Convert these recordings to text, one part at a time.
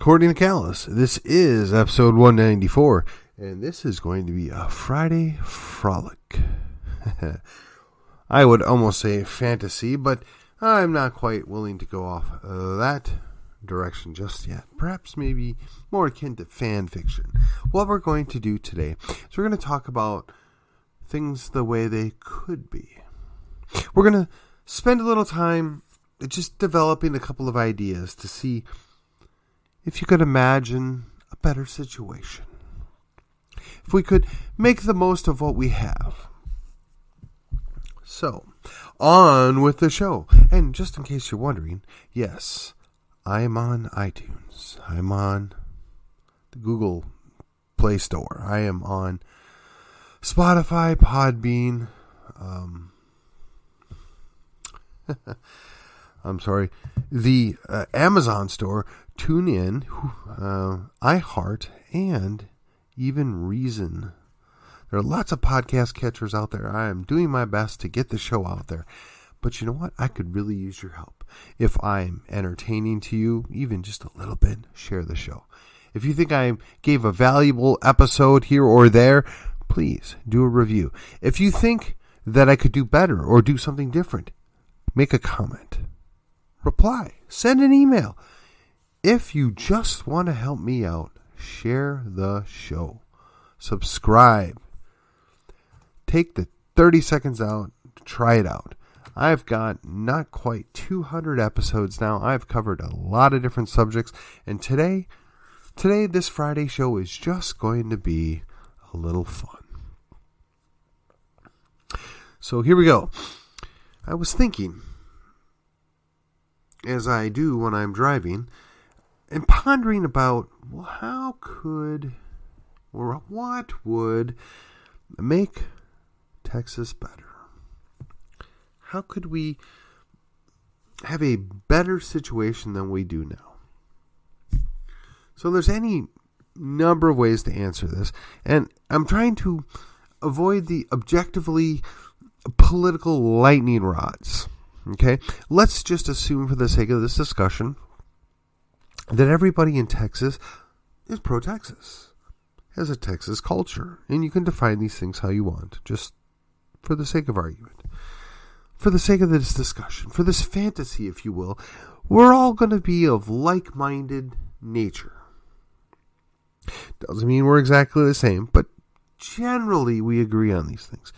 According to Callus, this is episode 194, and this is going to be a Friday Frolic. I would almost say fantasy, but I'm not quite willing to go off that direction just yet. Perhaps maybe more akin to fan fiction. What we're going to do today is we're going to talk about things the way they could be. We're going to spend a little time just developing a couple of ideas to see if you could imagine a better situation. If we could make the most of what we have. So, on with the show. And just in case you're wondering, yes, I'm on iTunes. I'm on the Google Play Store. I am on Spotify, Podbean, I'm sorry, the Amazon store, TuneIn, iHeart, and even Reason. There are lots of podcast catchers out there. I am doing my best to get the show out there. But you know what? I could really use your help. If I'm entertaining to you, even just a little bit, share the show. If you think I gave a valuable episode here or there, please do a review. If you think that I could do better or do something different, make a comment. Reply. Send an email. If you just want to help me out, share the show. Subscribe. Take the 30 seconds out to try it out. I've got not quite 200 episodes now. I've covered a lot of different subjects. And today, this Friday show is just going to be a little fun. So here we go. I was thinking, as I do when I'm driving, and pondering about what would make Texas better? How could we have a better situation than we do now? So there's any number of ways to answer this, and I'm trying to avoid the objectively political lightning rods. Okay, let's just assume for the sake of this discussion that everybody in Texas is pro-Texas, has a Texas culture, and you can define these things how you want, just for the sake of argument. For the sake of this discussion, for this fantasy, if you will, we're all going to be of like-minded nature. Doesn't mean we're exactly the same, but generally we agree on these things.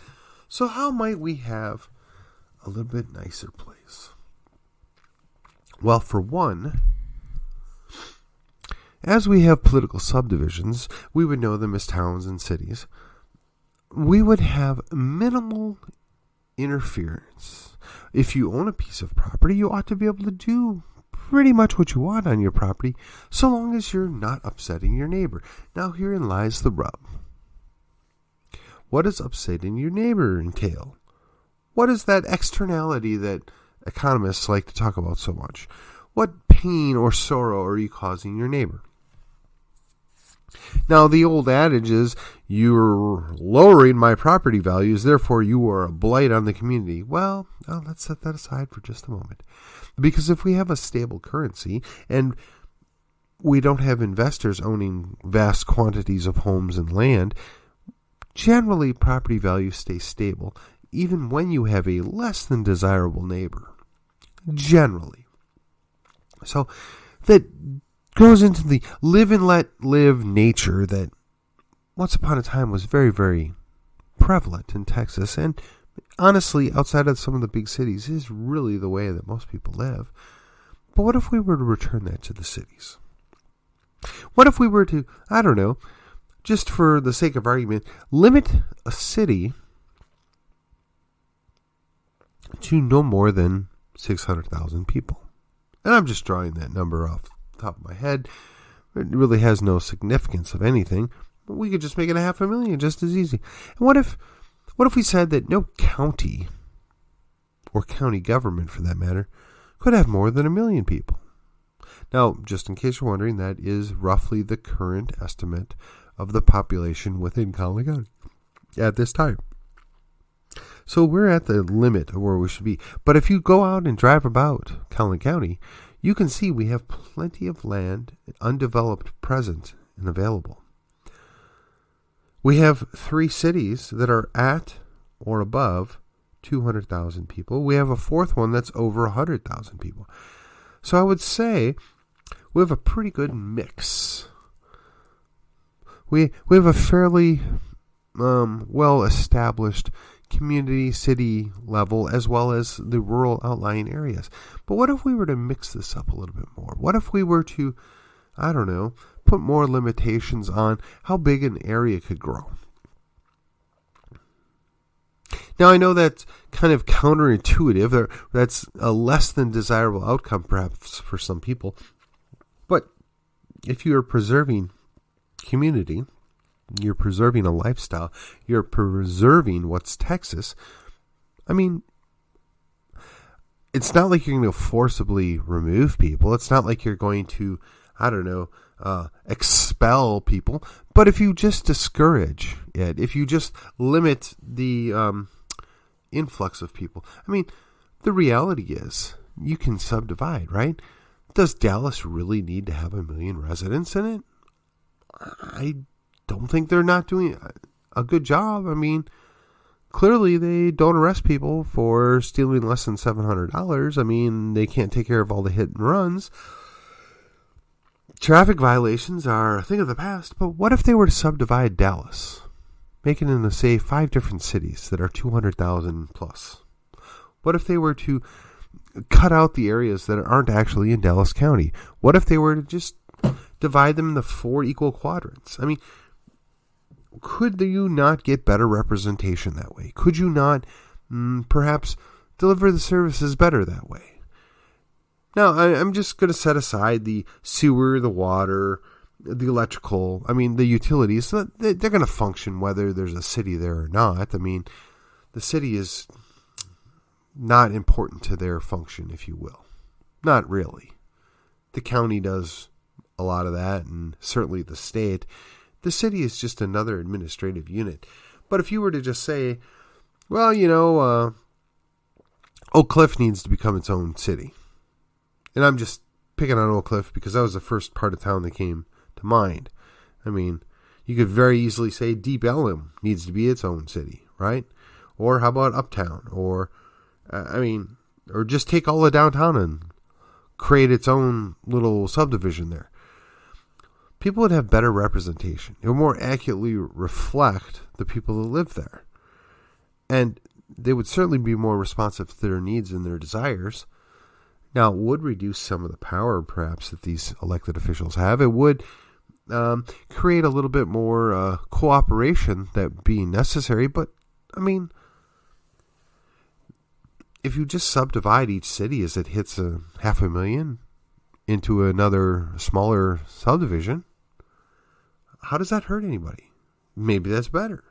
So how might we have a little bit nicer place? Well, for one, as we have political subdivisions, we would know them as towns and cities. We would have minimal interference. If you own a piece of property, you ought to be able to do pretty much what you want on your property, so long as you're not upsetting your neighbor. Now, herein lies the rub. What does upsetting your neighbor entail? What is that externality that economists like to talk about so much? What pain or sorrow are you causing your neighbor? Now, the old adage is, you're lowering my property values, therefore you are a blight on the community. Well, let's set that aside for just a moment. Because if we have a stable currency and we don't have investors owning vast quantities of homes and land, generally property values stay stable, even when you have a less than desirable neighbor. Generally. So that goes into the live and let live nature that once upon a time was very, very prevalent in Texas, and honestly, outside of some of the big cities, is really the way that most people live. But what if we were to return that to the cities? What if we were to, I don't know, just for the sake of argument, limit a city to no more than 600,000 people? And I'm just drawing that number off the top of my head. It really has no significance of anything. We could just make it 500,000 just as easy. And what if we said that no county, or county government for that matter, could have more than 1 million people? Now, just in case you're wondering, that is roughly the current estimate of the population within Collin County at this time. So we're at the limit of where we should be. But if you go out and drive about Collin County, you can see we have plenty of land, undeveloped, present, and available. We have 3 cities that are at or above 200,000 people. We have a 4th one that's over 100,000 people. So I would say we have a pretty good mix. We have a fairly well-established community, city level, as well as the rural outlying areas. But what if we were to mix this up a little bit more? What if we were to, I don't know, put more limitations on how big an area could grow? Now, I know that's kind of counterintuitive. That's a less than desirable outcome, perhaps, for some people. But if you are preserving community, you're preserving a lifestyle, you're preserving what's Texas. I mean, it's not like you're going to forcibly remove people. It's not like you're going to, I don't know, expel people. But if you just discourage it, if you just limit the influx of people, I mean, the reality is you can subdivide, right? Does Dallas really need to have 1 million residents in it? I don't think they're not doing a good job. I mean, clearly they don't arrest people for stealing less than $700. I mean, they can't take care of all the hit and runs. Traffic violations are a thing of the past, but what if they were to subdivide Dallas, make it into, say, 5 different cities that are 200,000 plus? What if they were to cut out the areas that aren't actually in Dallas County? What if they were to just divide them into 4 equal quadrants? I mean, could you not get better representation that way? Could you not perhaps deliver the services better that way? Now, I'm just going to set aside the sewer, the water, the electrical, I mean, the utilities. So they're going to function whether there's a city there or not. I mean, the city is not important to their function, if you will. Not really. The county does a lot of that, and certainly the state. The city is just another administrative unit. But if you were to just say, well, you know, Oak Cliff needs to become its own city. And I'm just picking on Oak Cliff because that was the first part of town that came to mind. I mean, you could very easily say Deep Ellum needs to be its own city, right? Or how about Uptown? Or, or just take all of downtown and create its own little subdivision there. People would have better representation. It would more accurately reflect the people that live there. And they would certainly be more responsive to their needs and their desires. Now, it would reduce some of the power, perhaps, that these elected officials have. It would create a little bit more cooperation that being necessary. But, I mean, if you just subdivide each city as it hits 500,000 into another smaller subdivision, how does that hurt anybody? Maybe that's better.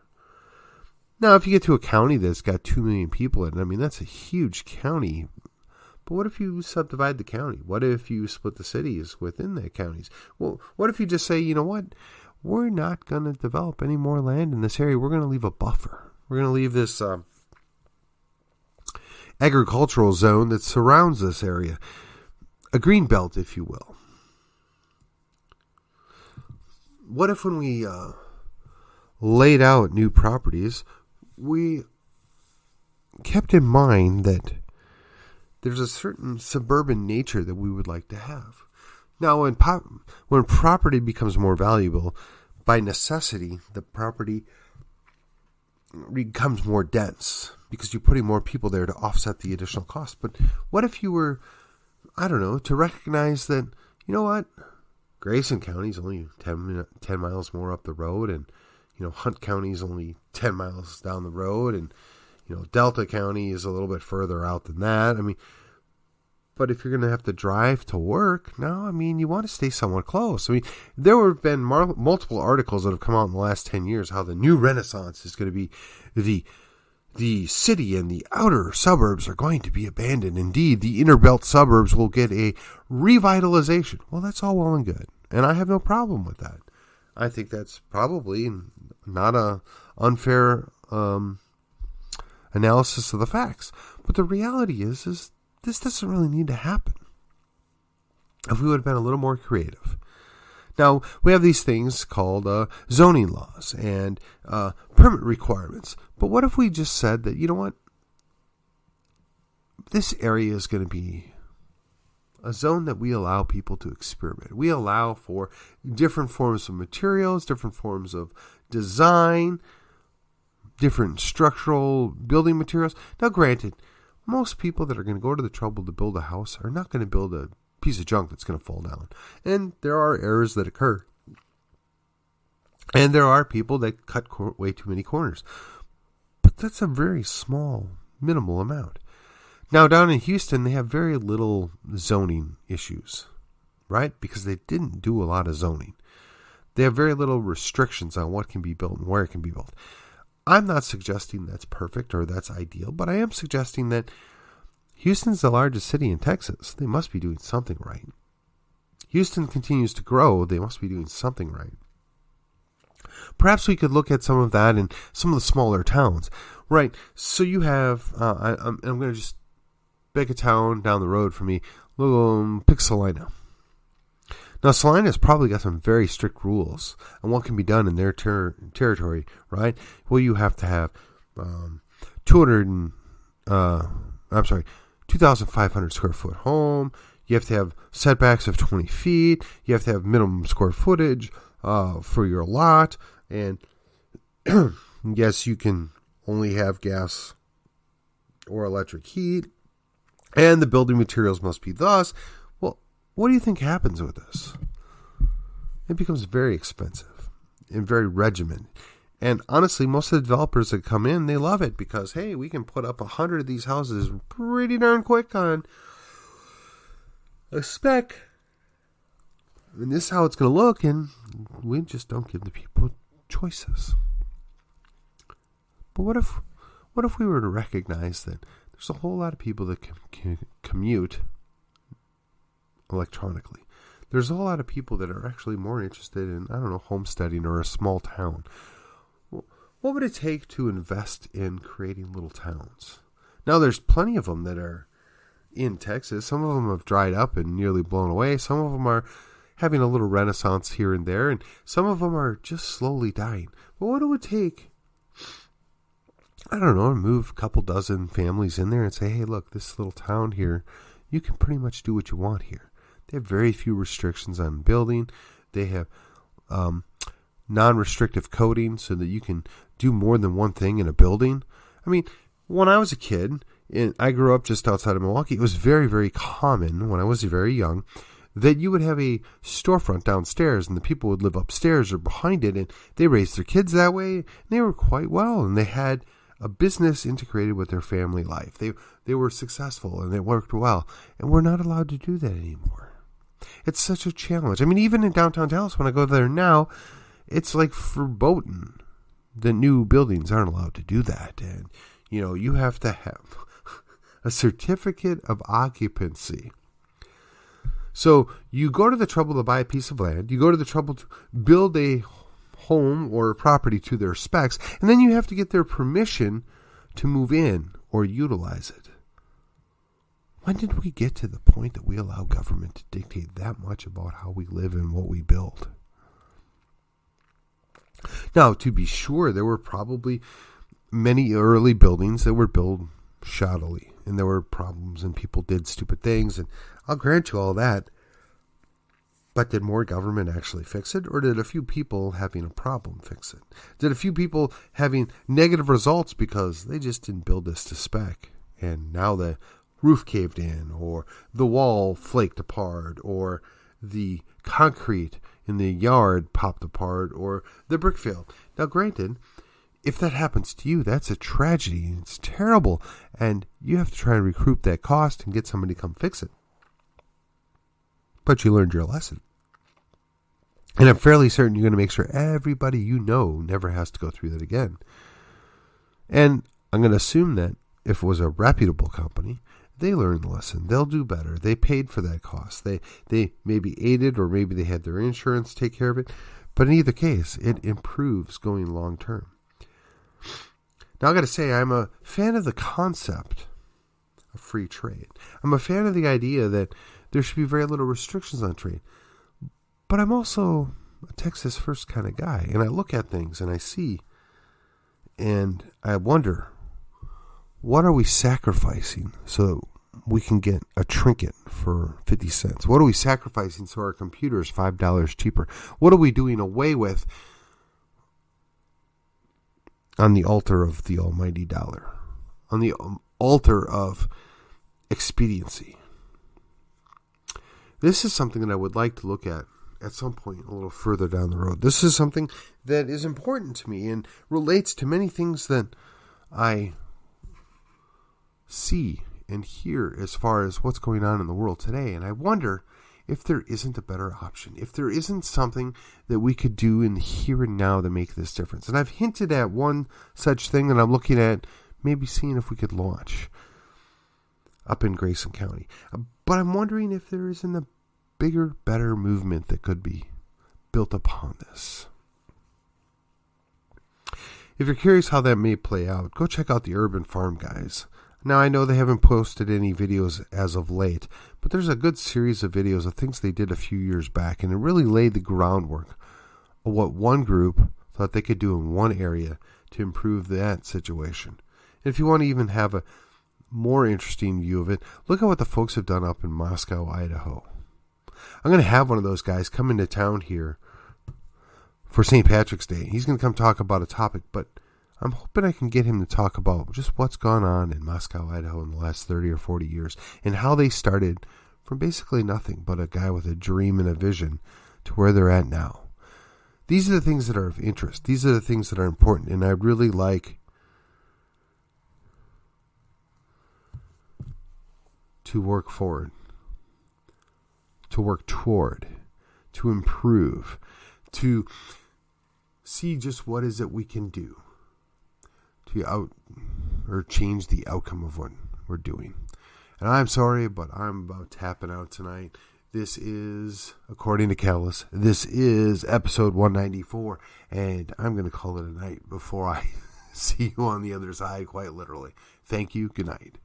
Now, if you get to a county that's got 2 million people in it, I mean, that's a huge county. But what if you subdivide the county? What if you split the cities within the counties? Well, what if you just say, you know what? We're not going to develop any more land in this area. We're going to leave a buffer. We're going to leave this agricultural zone that surrounds this area. A green belt, if you will. What if when we laid out new properties, we kept in mind that there's a certain suburban nature that we would like to have? Now, when property becomes more valuable, by necessity, the property becomes more dense because you're putting more people there to offset the additional cost. But what if you were, I don't know, to recognize that, you know what, Grayson County is only 10 miles more up the road, and, you know, Hunt County is only 10 miles down the road, and, you know, Delta County is a little bit further out than that. I mean, but if you're going to have to drive to work, no, I mean, you want to stay somewhat close. I mean, there have been multiple articles that have come out in the last 10 years how the new renaissance is going to be the city and the outer suburbs are going to be abandoned. Indeed, the inner belt suburbs will get a revitalization. Well, that's all well and good, and I have no problem with that. I think that's probably not a unfair analysis of the facts. But the reality is this doesn't really need to happen. if we would have been a little more creative. Now, we have these things called zoning laws and permit requirements. But what if we just said that, you know what? This area is going to be a zone that we allow people to experiment. We allow for different forms of materials, different forms of design, different structural building materials. Now, granted, most people that are going to go to the trouble to build a house are not going to build a piece of junk that's going to fall down. And there are errors that occur. And there are people that cut way too many corners. But that's a very small, minimal amount. Now, down in Houston, they have very little zoning issues, right? Because they didn't do a lot of zoning. They have very little restrictions on what can be built and where it can be built. I'm not suggesting that's perfect or that's ideal, but I am suggesting that Houston's the largest city in Texas. They must be doing something right. Houston continues to grow. They must be doing something right. Perhaps we could look at some of that in some of the smaller towns, right? So you have, I'm going to just pick a town down the road from me. Pick Salina. Now, Salina's probably got some very strict rules on what can be done in their territory, right? Well, you have to have 2,500 square foot home. You have to have setbacks of 20 feet. You have to have minimum square footage for your lot. And yes, you can only have gas or electric heat. And the building materials must be thus. Well, what do you think happens with this? It becomes very expensive and very regimented. And honestly, most of the developers that come in, they love it because, hey, we can put up 100 of these houses pretty darn quick on a spec. And this is how it's going to look, and we just don't give the people choices. But what if we were to recognize that there's a whole lot of people that can commute electronically? There's a whole lot of people that are actually more interested in, homesteading or a small town. What would it take to invest in creating little towns? Now, there's plenty of them that are in Texas. Some of them have dried up and nearly blown away. Some of them are having a little renaissance here and there, and some of them are just slowly dying. But what it would take, to move a couple dozen families in there and say, hey, look, this little town here, you can pretty much do what you want here. They have very few restrictions on building. They have non-restrictive coding so that you can do more than one thing in a building. I mean, when I was a kid, and I grew up just outside of Milwaukee, it was very, very common when I was very young that you would have a storefront downstairs and the people would live upstairs or behind it, and they raised their kids that way, and they were quite well, and they had a business integrated with their family life. They were successful and it worked well, and we're not allowed to do that anymore. It's such a challenge. I mean, even in downtown Dallas, when I go there now, it's like verboten. The new buildings aren't allowed to do that. And, you have to have a certificate of occupancy. So you go to the trouble to buy a piece of land. You go to the trouble to build a home or a property to their specs. And then you have to get their permission to move in or utilize it. When did we get to the point that we allow government to dictate that much about how we live and what we build? Now, to be sure, there were probably many early buildings that were built shoddily, and there were problems, and people did stupid things, and I'll grant you all that. But did more government actually fix it, or did a few people having a problem fix it? Did a few people having negative results because they just didn't build this to spec, and now the roof caved in, or the wall flaked apart, or the concrete in the yard popped apart, or the brick failed? Now, granted, if that happens to you, that's a tragedy. It's terrible, and you have to try and recoup that cost and get somebody to come fix it. But you learned your lesson. And I'm fairly certain you're going to make sure everybody you know never has to go through that again. And I'm going to assume that if it was a reputable company, they learned the lesson. They'll do better. They paid for that cost. They maybe aided, or maybe they had their insurance take care of it. But in either case, it improves going long term. Now, I got to say, I'm a fan of the concept of free trade. I'm a fan of the idea that there should be very little restrictions on trade. But I'm also a Texas first kind of guy, and I look at things and I see, and I wonder, what are we sacrificing so we can get a trinket for 50 cents? What are we sacrificing so our computer is $5 cheaper? What are we doing away with on the altar of the almighty dollar? On the altar of expediency? This is something that I would like to look at some point a little further down the road. This is something that is important to me and relates to many things that I see and hear as far as what's going on in the world today. And I wonder if there isn't a better option, if there isn't something that we could do in the here and now to make this difference. And I've hinted at one such thing that I'm looking at, maybe seeing if we could launch up in Grayson County. But I'm wondering if there isn't a bigger, better movement that could be built upon this. If you're curious how that may play out, go check out the Urban Farm guys. Now, I know they haven't posted any videos as of late, but there's a good series of videos of things they did a few years back, and it really laid the groundwork of what one group thought they could do in one area to improve that situation. And if you want to even have a more interesting view of it, look at what the folks have done up in Moscow, Idaho. I'm going to have one of those guys come into town here for St. Patrick's Day. He's going to come talk about a topic, but I'm hoping I can get him to talk about just what's gone on in Moscow, Idaho in the last 30 or 40 years and how they started from basically nothing but a guy with a dream and a vision to where they're at now. These are the things that are of interest. These are the things that are important, and I really like to work forward, to work toward, to improve, to see just what is it we can do to change the outcome of what we're doing. And I'm sorry, but I'm about tapping out tonight. This is, according to Callus, this is episode 194, and I'm going to call it a night before I see you on the other side, quite literally. Thank you. Good night.